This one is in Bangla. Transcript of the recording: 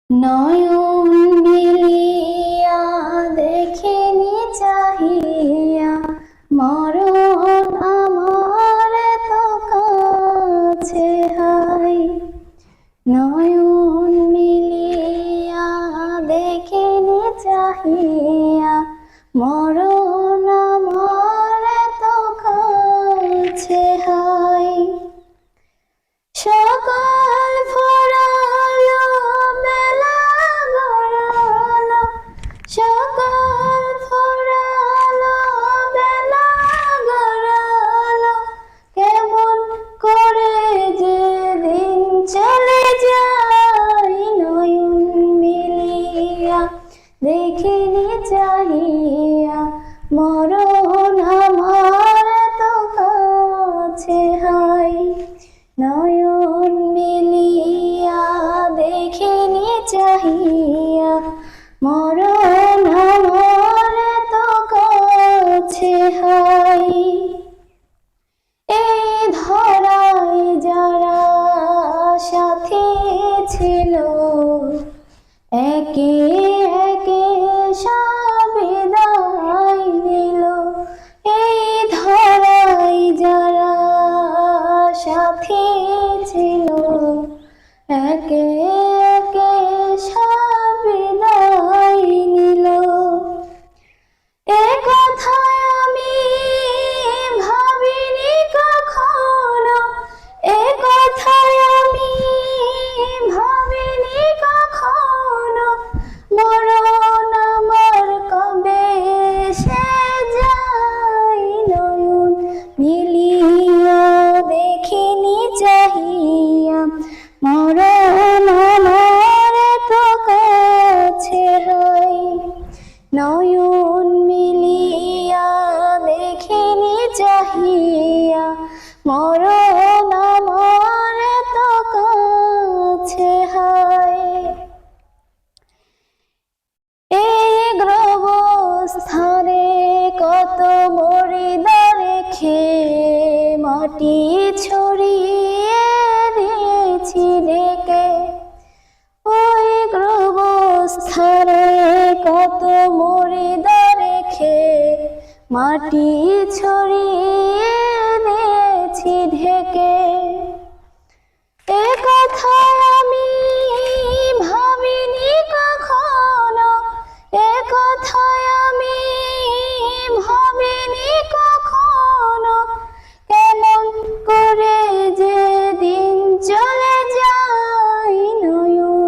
নয়ন মিলিয়া দেখিনি চাহিয়া মরণ আমার তো কাছে হাই। নয়ন মিলিয়া দেখিনি চাহিয়া মরণ আমার তো কাছে হাই। সকাল ফুরালো বেলা গড়ালো, সকাল ফুরালো বেলা গড়ালো, কেমন করে যে দিন চলে যায়। নয়ন মিলিয়া দেখিনি চাহিয়া মরণ আমার তো কাছে হাই। নয়ন মিলিয়া দেখিনি চাহিয়া মরণ আমার তো কাছে হাই। এই ধরায় যারা সাথী ছিল একে একে সব বিদায় নিল। এই ধরায় যারা সাথী ছিল একে একে সব বিদায় নিল। এ কথায় আমি ভাবিনি কখনো, এ কথায় আমি ভাবিনি কখনো, মরণ আমার কবে এসে যায়। নয়ন মিলিয়া দেখিনি চাহিয়া মরণ আমার তো কাছে হাই। নয়ন মিলিয়া দেখিনি চাহিয়া মরণ আমার তো কাছে হাই। এই গ্রহস্থানে কত মরিদা রেখে মাটি ছড়িয়ে দিয়েছি ঢেকে। ওই গ্রহস্থানে কত মরিদা রেখে মাটি ছড়িয়ে